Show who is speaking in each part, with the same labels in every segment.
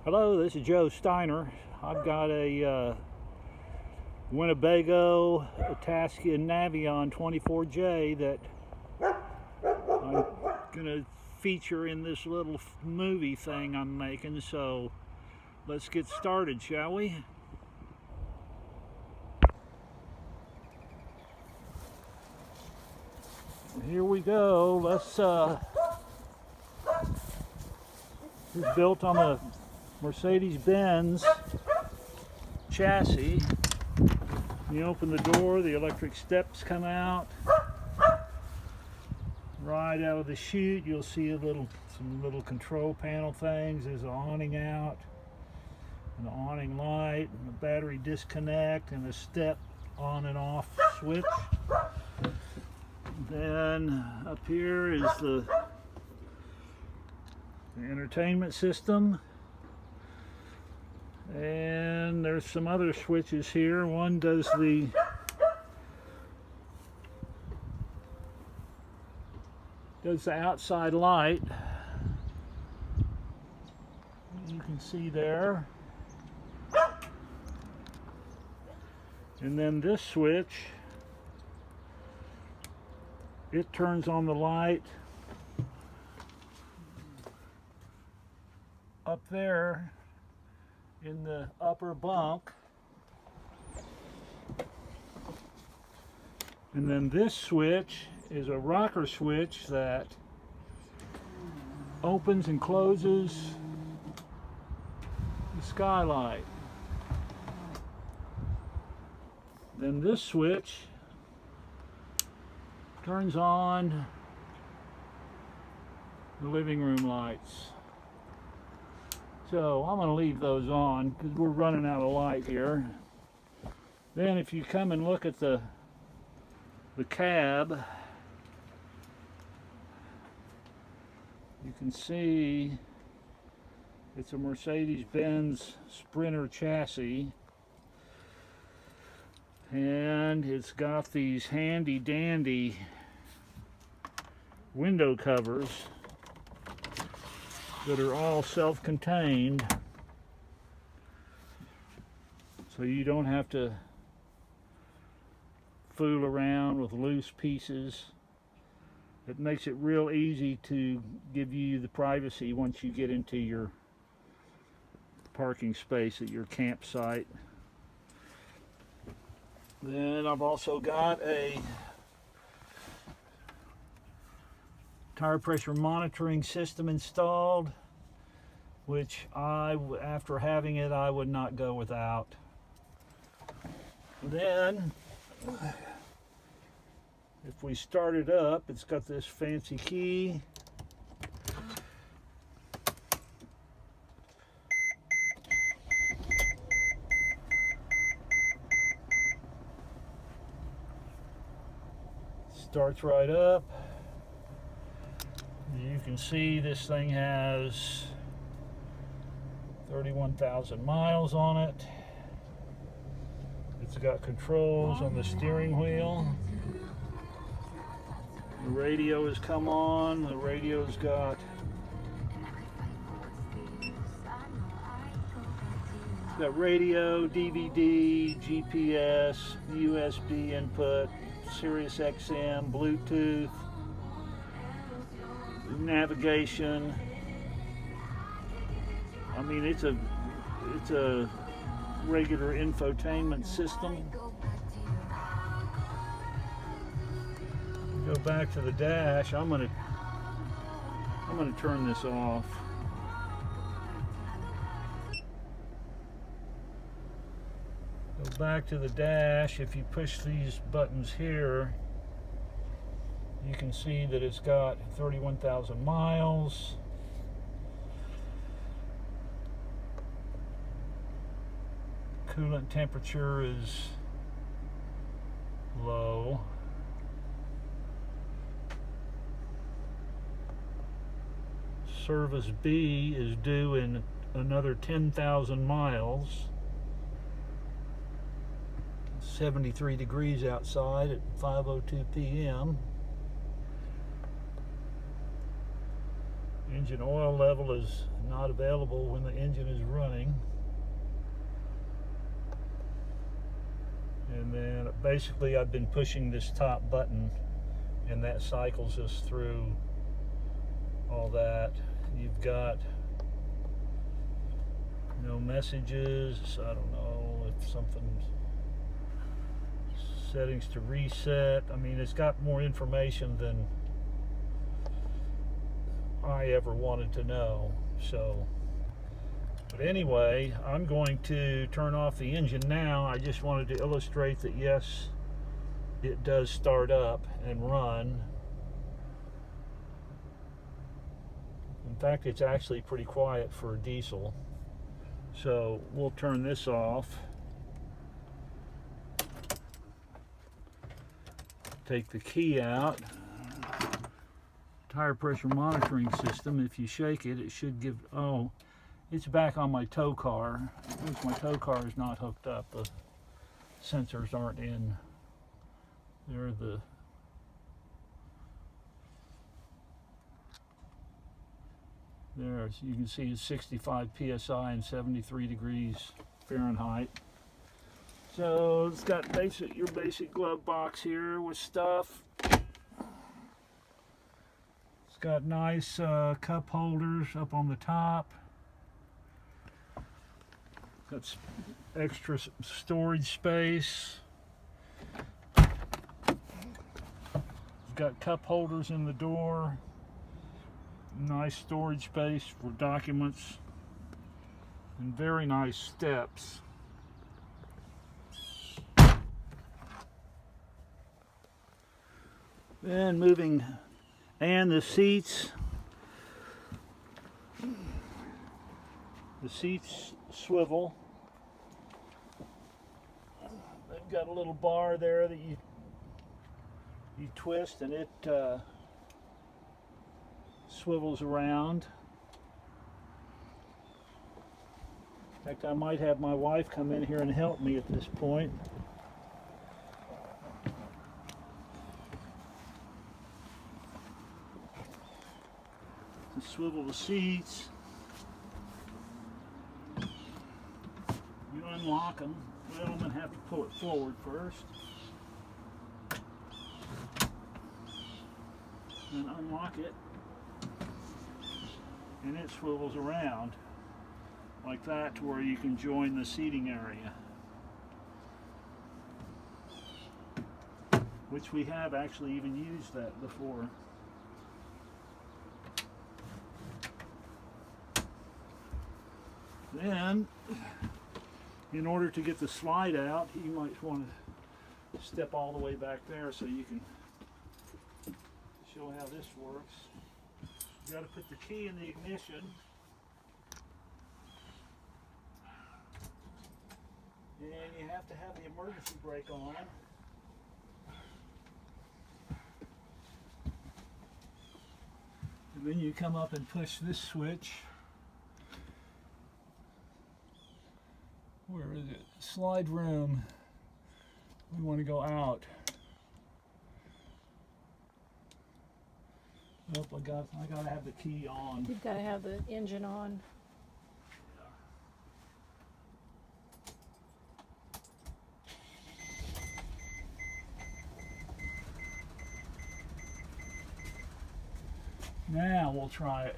Speaker 1: Hello, this is Joe Steiner. I've got a Winnebago Tasca Navion 24J that I'm going to feature in this little movie thing I'm making. So let's get started, shall we? Here we go. It's built on a Mercedes-Benz chassis. You open the door, the electric steps come out. Right out of the chute, you'll see some little control panel things. There's an awning out, an awning light, and a battery disconnect, and a step on and off switch. Then up here is the entertainment system. And there's some other switches here. One does the outside light. You can see there. And then this switch, it turns on the light up there in the upper bunk. And then this switch is a rocker switch that opens and closes the skylight. Then this switch turns on the living room lights. So I'm going to leave those on because we're running out of light here. Then if you come and look at the cab, you can see it's a Mercedes-Benz Sprinter chassis, and it's got these handy dandy window covers that are all self-contained, so you don't have to fool around with loose pieces. It makes it real easy to give you the privacy once you get into your parking space at your campsite. Then I've also got a tire pressure monitoring system installed, which after having it, I would not go without. Then if we start it up, it's got this fancy key. Starts right up. You can see this thing has 31,000 miles on it. It's got controls on the steering wheel. The radio has come on. The radio's got radio, DVD, GPS, USB input, Sirius XM, Bluetooth, navigation. I mean, it's a regular infotainment system. Go back to the dash. I'm gonna turn this off. Go back to the dash. If you push these buttons here, you can see that it's got 31,000 miles. Coolant temperature is low. Service B is due in another 10,000 miles. 73 degrees outside at 5:02 p.m. Engine oil level is not available when the engine is running. And then basically I've been pushing this top button and that cycles us through all that. You've got no messages. I don't know if something's settings to reset. I mean, it's got more information than I ever wanted to know. So, but anyway, I'm going to turn off the engine now. I just wanted to illustrate that yes, it does start up and run. In fact, it's actually pretty quiet for a diesel. So we'll turn this off. Take the key out. Tire pressure monitoring system, if you shake it, it should give, oh, it's back on my tow car. Since my tow car is not hooked up, the sensors aren't in. They're there, so you can see it's 65 psi and 73 degrees Fahrenheit. So it's got your basic glove box here with stuff. It's got nice cup holders up on the top. Got extra storage space. It's got cup holders in the door. Nice storage space for documents. And very nice steps. Then moving, and the seats swivel. They've got a little bar there that you twist and it swivels around. In fact, I might have my wife come in here and help me at this point. To swivel the seats. You unlock them. Well, I'm going to have to pull it forward first. And unlock it. And it swivels around like that to where you can join the seating area. Which we have actually even used that before. Then, in order to get the slide out, you might want to step all the way back there so you can show how this works. You got to put the key in the ignition. And you have to have the emergency brake on. And then you come up and push this switch. Where is it? Slide room. We want to go out. Oh, I gotta have the key on.
Speaker 2: You've got to have the engine on.
Speaker 1: Now we'll try it.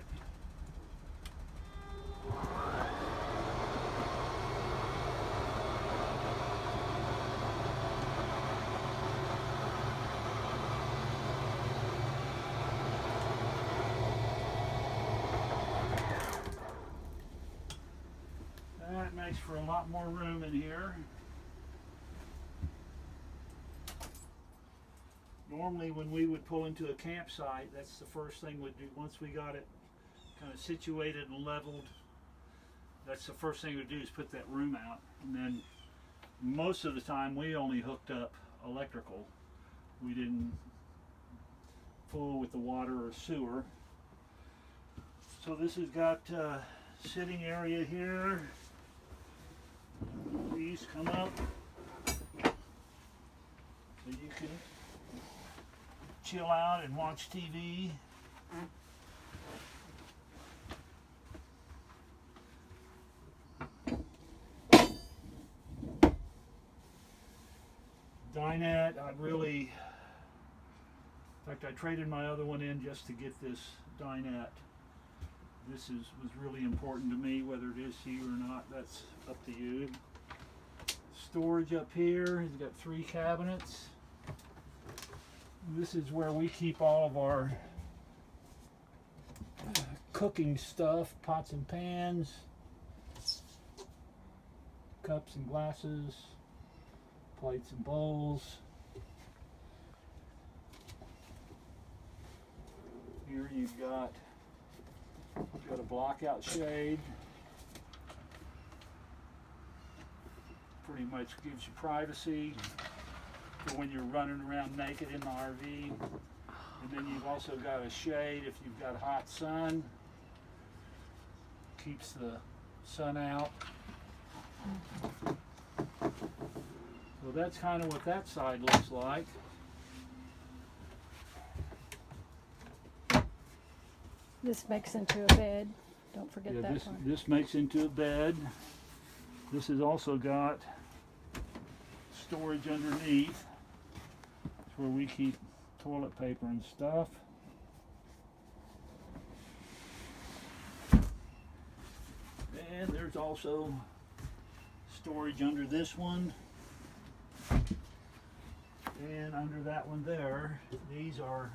Speaker 1: That makes for a lot more room in here. Normally when we would pull into a campsite, that's the first thing we'd do. Once we got it kind of situated and leveled, that's the first thing we'd do is put that room out. And then most of the time we only hooked up electrical. We didn't fool with the water or sewer. So this has got sitting area here. These come up so you can chill out and watch TV. dinette. In fact, I traded my other one in just to get this dinette. This was really important to me. Whether it is to you or not, that's up to you. Storage up here. He's got 3 cabinets. This is where we keep all of our cooking stuff, pots and pans, cups and glasses, plates and bowls. Here you've got a blockout shade. Pretty much gives you privacy for when you're running around naked in the RV. And then you've also got a shade if you've got hot sun. Keeps the sun out. So that's kind of what that side looks like.
Speaker 2: This makes into a bed. Don't forget that part.
Speaker 1: This makes into a bed. This has also got storage underneath. It's where we keep toilet paper and stuff. And there's also storage under this one. And under that one there, these are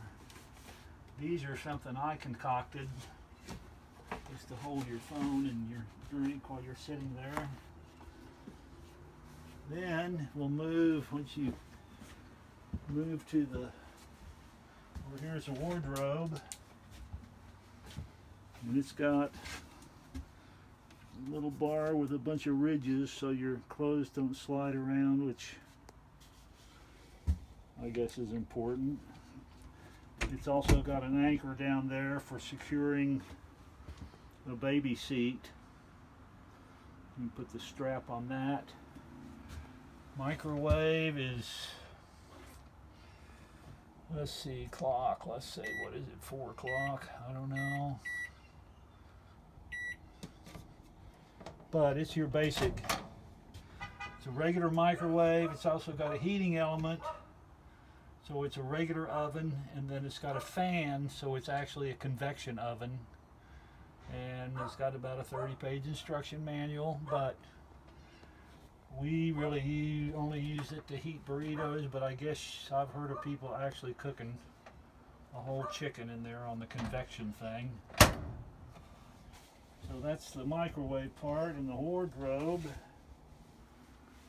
Speaker 1: something I concocted just to hold your phone and your drink while you're sitting there. Then we'll move, once you move to over here's a wardrobe, and it's got a little bar with a bunch of ridges so your clothes don't slide around, which I guess is important. It's also got an anchor down there for securing the baby seat. You can put the strap on that. Microwave is, let's see, clock. Let's say, what is it, 4 o'clock? I don't know. But it's your basic, it's a regular microwave. It's also got a heating element. So it's a regular oven, and then it's got a fan, so it's actually a convection oven. And it's got about a 30-page instruction manual, but we really only use it to heat burritos, but I guess I've heard of people actually cooking a whole chicken in there on the convection thing. So that's the microwave part, and the wardrobe.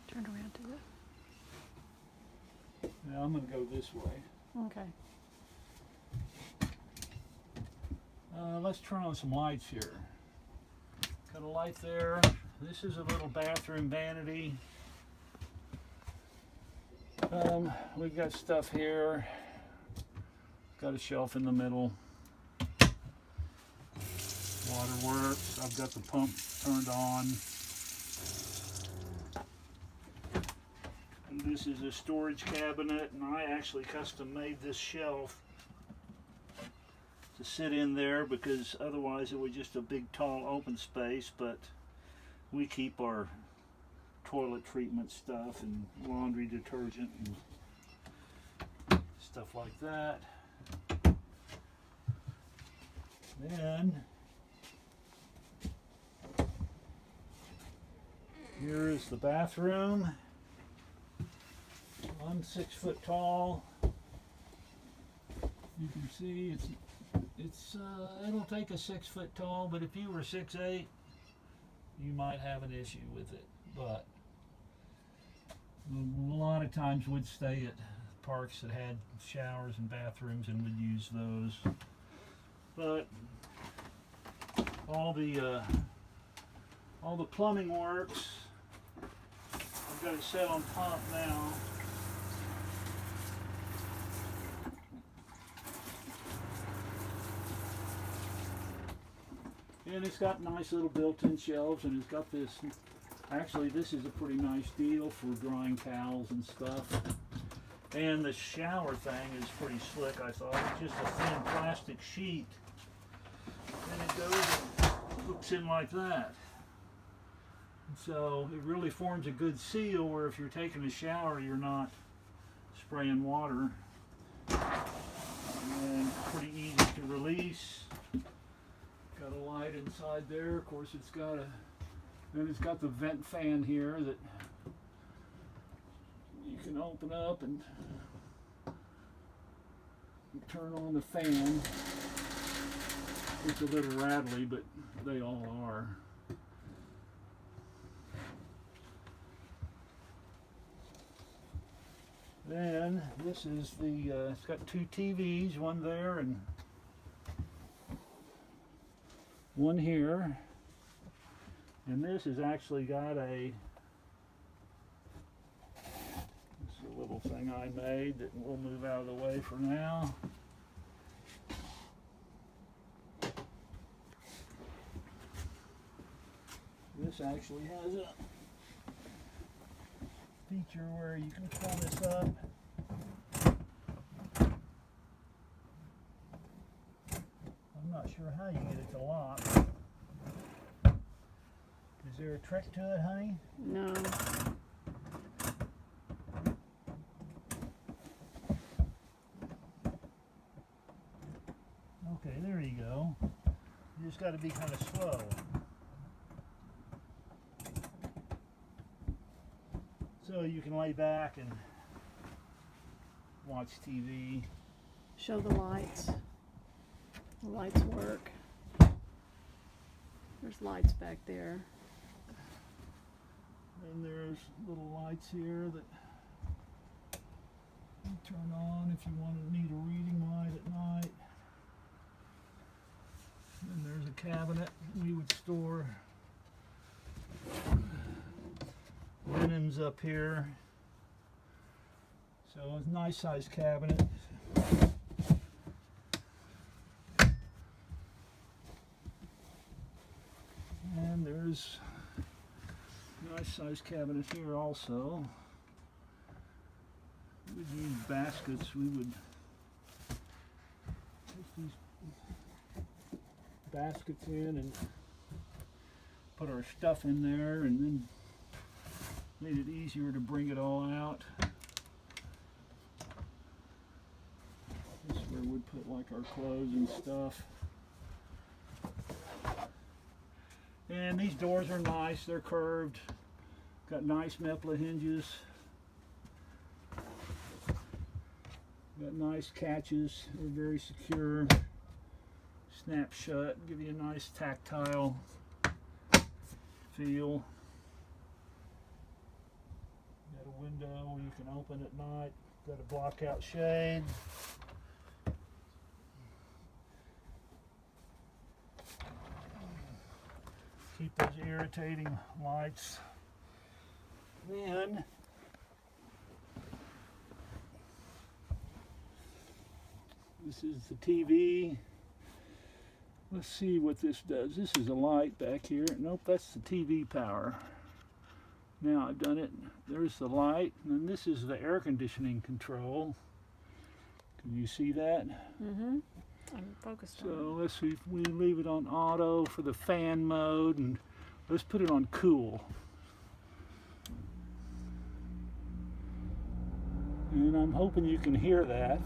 Speaker 2: Turn around to the...
Speaker 1: Now I'm going to go this way.
Speaker 2: Okay.
Speaker 1: Let's turn on some lights here. Got a light there. This is a little bathroom vanity. We've got stuff here. Got a shelf in the middle. Waterworks. I've got the pump turned on. And this is a storage cabinet, and I actually custom made this shelf to sit in there because otherwise it was just a big tall open space, but we keep our toilet treatment stuff and laundry detergent and stuff like that. Then here is the bathroom. I'm 6 foot tall. You can see it'll take a 6 foot tall, but if you were 6'8", you might have an issue with it. But a lot of times we'd stay at parks that had showers and bathrooms and would use those. But all the plumbing works. I've got it set on top now. And it's got nice little built-in shelves, and it's got this, actually this is a pretty nice deal for drying towels and stuff. And the shower thing is pretty slick, I thought. It's just a thin plastic sheet. And it goes and hooks in like that. And so it really forms a good seal where if you're taking a shower, you're not spraying water. And pretty easy to release. Got a light inside there. Of course, then it's got the vent fan here that you can open up and turn on the fan. It's a little rattly, but they all are. Then this is it's got two TVs, one there and one here. And this has actually got this is a little thing I made that we'll move out of the way for now. This actually has a feature where you can pull this up. I'm not sure how you get it to lock. Is there a trick to it, honey?
Speaker 2: No.
Speaker 1: Okay, there you go. You just got to be kind of slow. So you can lay back and watch TV.
Speaker 2: Show the lights. The lights work. There's lights back there.
Speaker 1: And there's little lights here that you turn on if you need a reading light at night. And there's a cabinet we would store linens up here. So it's a nice sized cabinet. And there's a nice sized cabinet here also. We would use baskets. We would take these baskets in and put our stuff in there, and then made it easier to bring it all out. This is where we'd put like our clothes and stuff. And these doors are nice, they're curved, got nice Mepla hinges, got nice catches, they're very secure, snap shut, give you a nice tactile feel. Got a window you can open at night, got a block out shade. Keep those irritating lights. Then this is the TV. Let's see what this does. This is a light back here. Nope, that's the TV power. Now I've done it. There's the light, and then this is the air conditioning control. Can you see that?
Speaker 2: Mm-hmm. I'm focused on it.
Speaker 1: So let's see if we leave it on auto for the fan mode, and let's put it on cool. And I'm hoping you can hear that,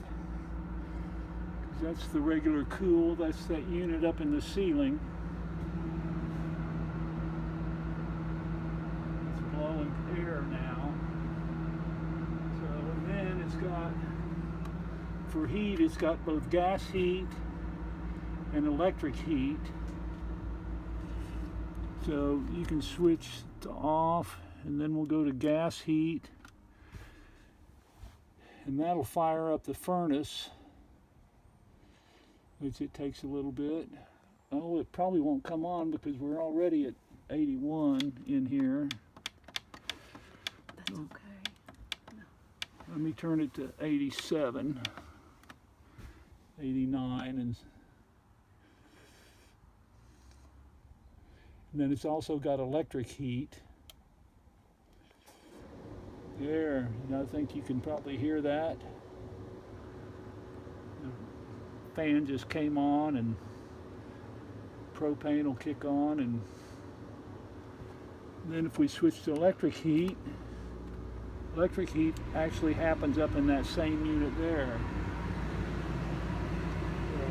Speaker 1: 'cause that's the regular cool. That's that unit up in the ceiling. It's blowing air now. So and then it's got, for heat, it's got both gas heat and electric heat. So you can switch to off, and then we'll go to gas heat. And that'll fire up the furnace, which it takes a little bit. Oh, it probably won't come on because we're already at 81 in here.
Speaker 2: That's okay. No.
Speaker 1: Let me turn it to 87, 89, and then it's also got electric heat. There, I think you can probably hear that. The fan just came on, and propane will kick on, and then if we switch to electric heat, Electric heat actually happens up in that same unit there. So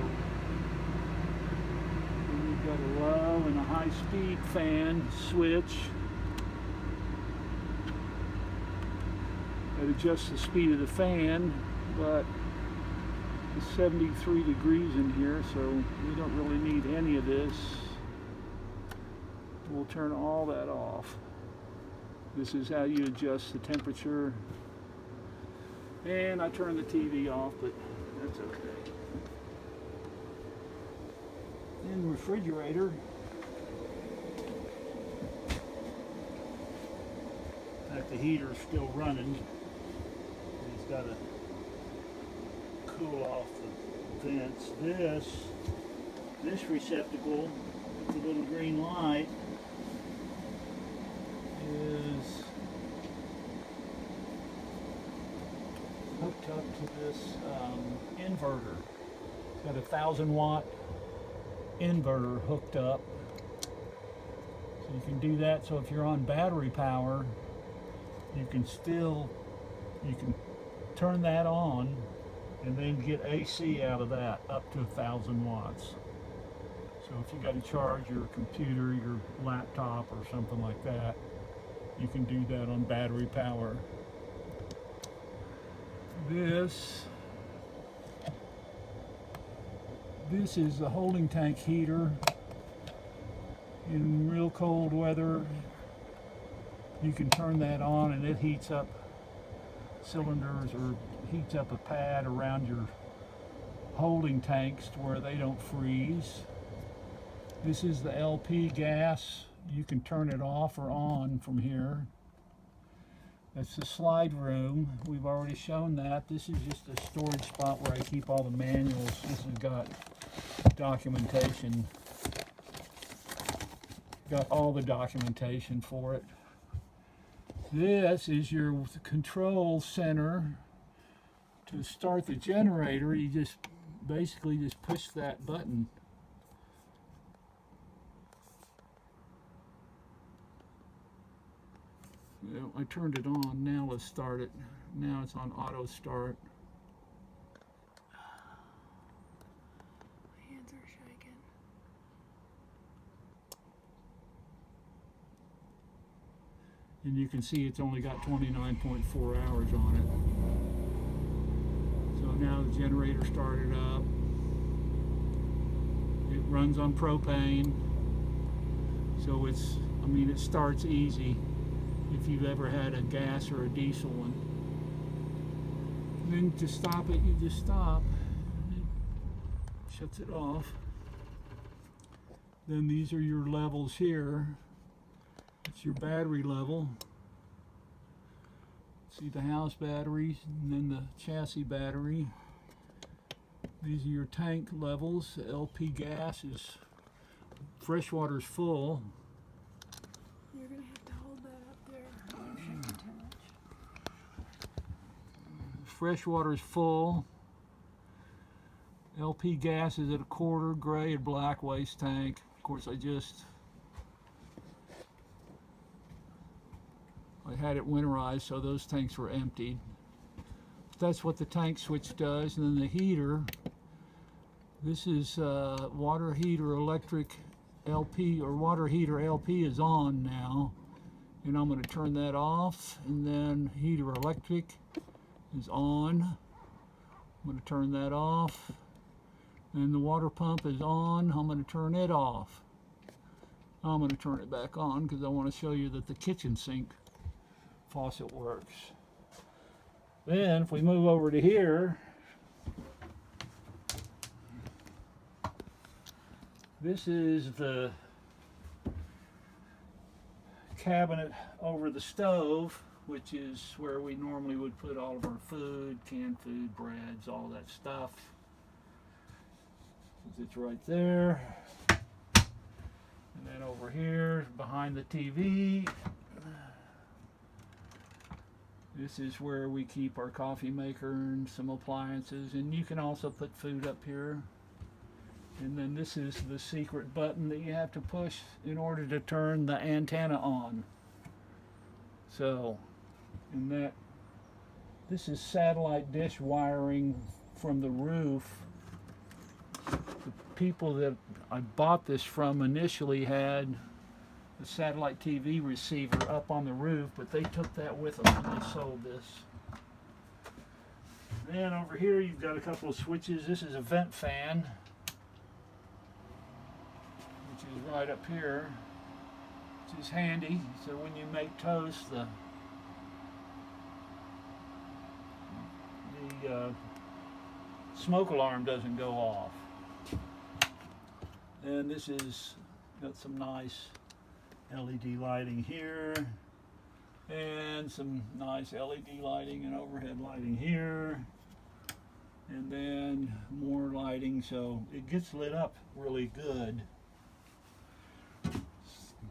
Speaker 1: we've got a low and a high speed fan switch that adjusts the speed of the fan, but it's 73 degrees in here, so we don't really need any of this. We'll turn all that off. This is how you adjust the temperature. And I turned the TV off, but that's okay. And refrigerator. In fact, the heater's still running. He's got to cool off the vents. This receptacle with the little green light is hooked up to this inverter. It's got a 1,000-watt inverter hooked up. So you can do that. So if you're on battery power, you can turn that on and then get AC out of that up to 1,000 watts. So if you got to charge your computer, your laptop, or something like that, you can do that on battery power. This is the holding tank heater. In real cold weather, you can turn that on and it heats up cylinders or heats up a pad around your holding tanks to where they don't freeze. This is the LP gas. You can turn it off or on from here. That's the slide room. We've already shown that. This is just a storage spot where I keep all the manuals. This has got documentation. Got all the documentation for it. This is your control center. To start the generator, you just basically just push that button. Well, I turned it on. Now let's start it. Now it's on auto start.
Speaker 2: My hands are shaking.
Speaker 1: And you can see it's only got 29.4 hours on it. So now the generator started up. It runs on propane. So it starts easy if you've ever had a gas or a diesel one. And then to stop it, you just stop. It shuts it off. Then these are your levels here. It's your battery level. See the house batteries and then the chassis battery. These are your tank levels. The LP gas is, fresh water's full.
Speaker 2: You're gonna have to hold that up there. You're shaking too much.
Speaker 1: Fresh water's full. LP gas is at a quarter, gray and black waste tank. Of course, I had it winterized, so those tanks were emptied. That's what the tank switch does. And then the heater, this is water heater electric LP, or water heater LP is on now. And I'm going to turn that off, and then heater electric is on. I'm going to turn that off. And the water pump is on. I'm going to turn it off. I'm going to turn it back on because I want to show you that the kitchen sink faucet works. Then if we move over to here, this is the cabinet over the stove, which is where we normally would put all of our food, canned food, breads, all that stuff. It's right there. And then over here, behind the TV, this is where we keep our coffee maker and some appliances, and you can also put food up here. And then this is the secret button that you have to push in order to turn the antenna on. So, and that This is satellite dish wiring from the roof. The people that I bought this from initially had the satellite TV receiver up on the roof, but they took that with them when they sold this. Then over here you've got a couple of switches. This is a vent fan, which is right up here, which is handy. So when you make toast, the smoke alarm doesn't go off. And this is got some nice LED lighting here, and some nice LED lighting and overhead lighting here, and then more lighting, so it gets lit up really good.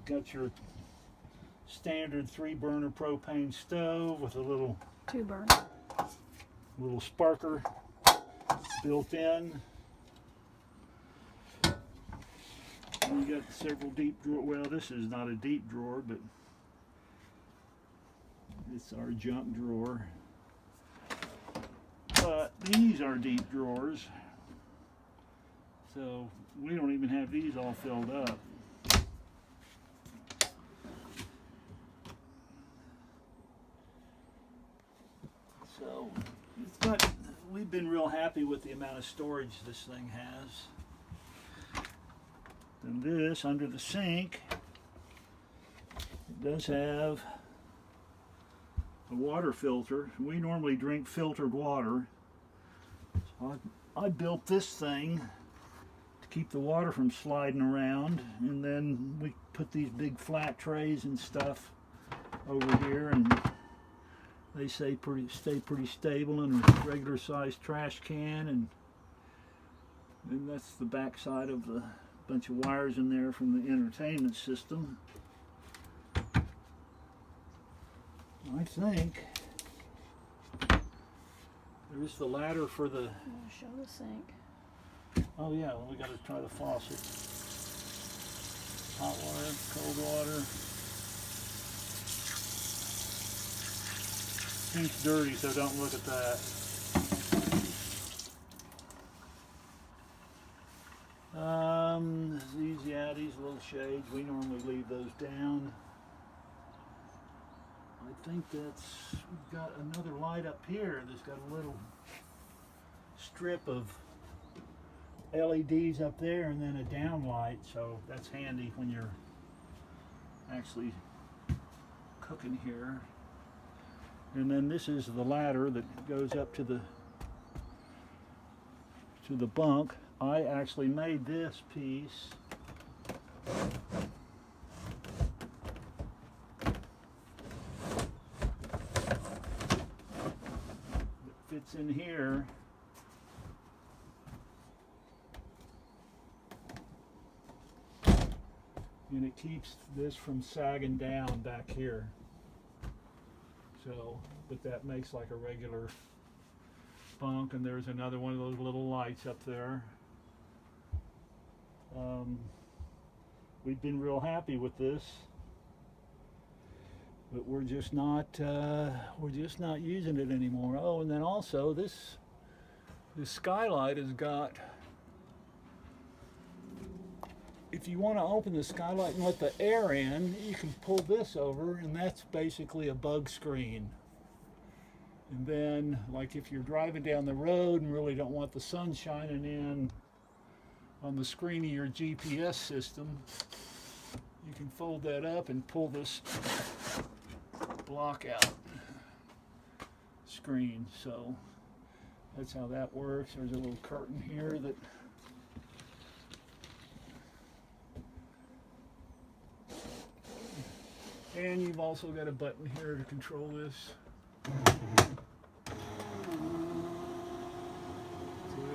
Speaker 1: Got your standard 3-burner propane stove with a little
Speaker 2: 2-burner.
Speaker 1: Little sparker built in. And you got several deep drawer. Well, this is not a deep drawer, but it's our junk drawer. But these are deep drawers, so we don't even have these all filled up. So we've been real happy with the amount of storage this thing has. And this, under the sink, it does have a water filter. We normally drink filtered water. So I built this thing to keep the water from sliding around, and then we put these big flat trays and stuff over here, and they stay pretty stable in a regular sized trash can, and that's the back side of the bunch of wires in there from the entertainment system. I think there's the ladder for the.
Speaker 2: I'll show the sink.
Speaker 1: Oh yeah, well, we got to try the faucet. Hot water, cold water. Sink's dirty, so don't look at that. These little shades, we normally leave those down. I think we've got another light up here that's got a little strip of LEDs up there and then a down light, so that's handy when you're actually cooking here. And then this is the ladder that goes up to the bunk. I actually made this piece. It fits in here. And it keeps this from sagging down back here. So, but that makes like a regular bunk, and there's another one of those little lights up there. We've been real happy with this, but we're just not using it anymore. Oh, and then also this skylight has got. If you want to open the skylight and let the air in, you can pull this over, and that's basically a bug screen. And then, like if you're driving down the road and really don't want the sun shining in on the screen of your GPS system, you can fold that up and pull this block out screen. So that's how that works. There's a little curtain here that and you've also got a button here to control this. So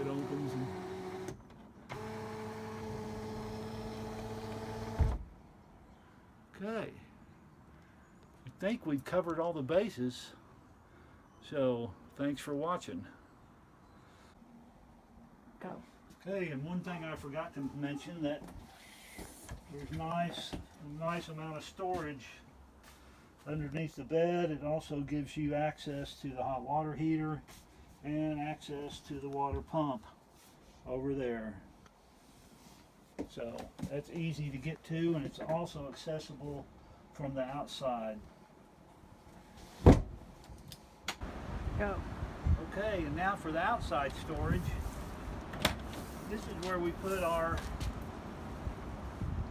Speaker 1: it opens and okay. I think we've covered all the bases. So thanks for watching.
Speaker 2: Go.
Speaker 1: Okay, and one thing I forgot to mention, that there's a nice amount of storage underneath the bed. It also gives you access to the hot water heater and access to the water pump over there. So that's easy to get to, and it's also accessible from the outside.
Speaker 2: Go.
Speaker 1: Okay, and now for the outside storage. This is where we put our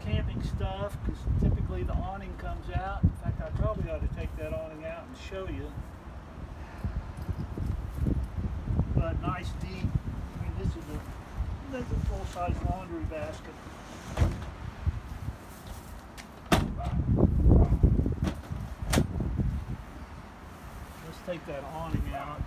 Speaker 1: camping stuff, because typically the awning comes out. In fact, I probably ought to take that awning out and show you. But nice deep, I mean, that's a full-size laundry basket. Let's take that awning out.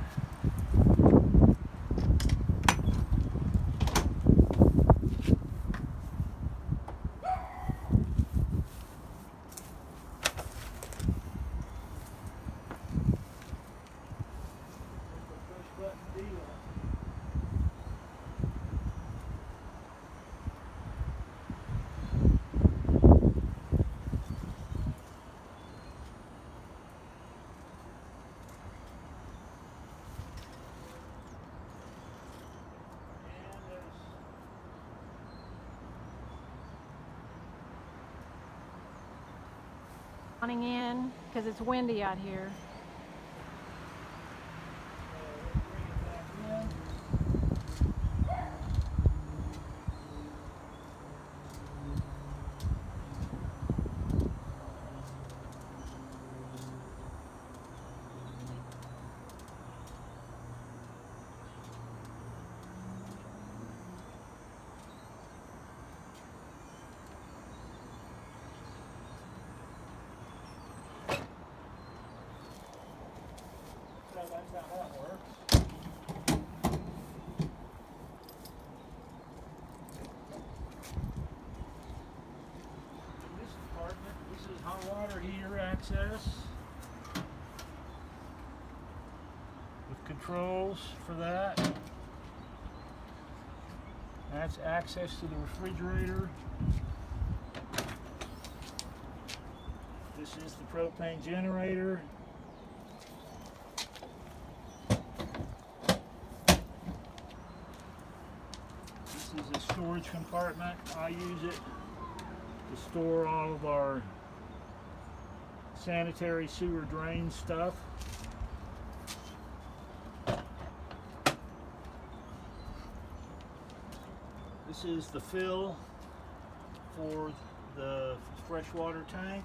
Speaker 2: Awning in because it's windy out here.
Speaker 1: That's how that works. This apartment, this is hot water heater access with controls for that. That's access to the refrigerator. This is the propane generator. This is a storage compartment. I use it to store all of our sanitary sewer drain stuff. This is the fill for the freshwater tank.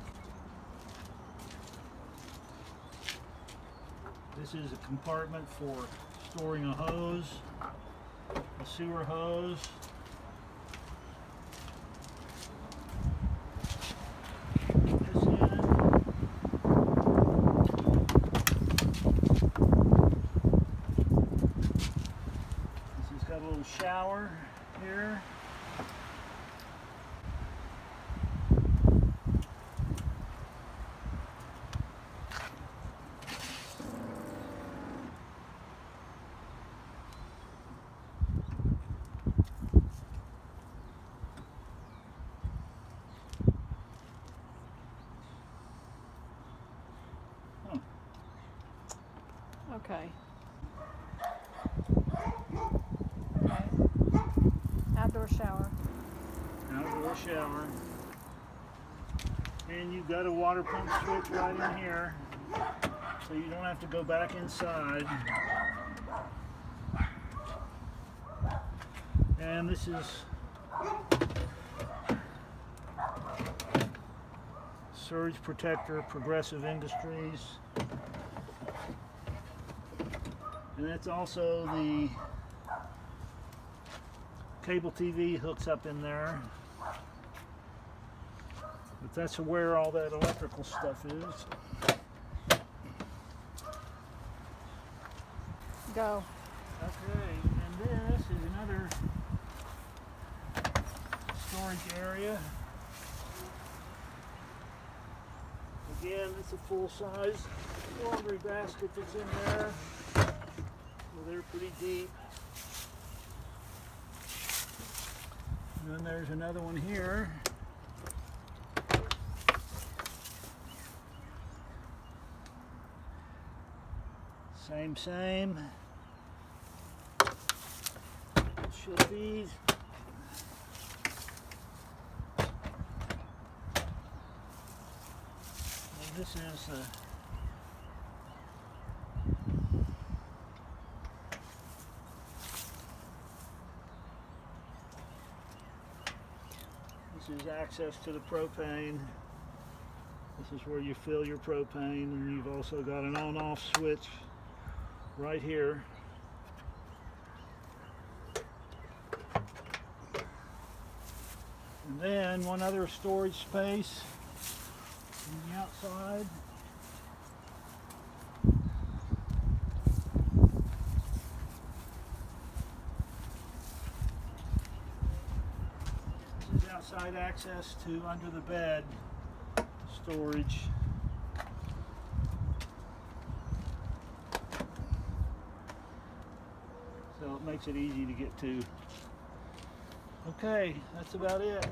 Speaker 1: This is a compartment for storing a hose, a sewer hose. This in. This has got a little shower here.
Speaker 2: Okay. Outdoor shower.
Speaker 1: Outdoor shower. And you've got a water pump switch right in here, so you don't have to go back inside. And this is surge protector, Progressive Industries. And that's also the cable TV hooks up in there. But that's where all that electrical stuff is.
Speaker 2: Go.
Speaker 1: Okay, and this is another storage area. Again, it's a full-size laundry basket that's in there. So they're pretty deep. And then there's another one here. Same. Shift these. And this is the This is access to the propane. This is where you fill your propane, and you've also got an on-off switch right here. And then one other storage space on the outside. This is outside access to under the bed storage. So it makes it easy to get to. Okay, that's about it.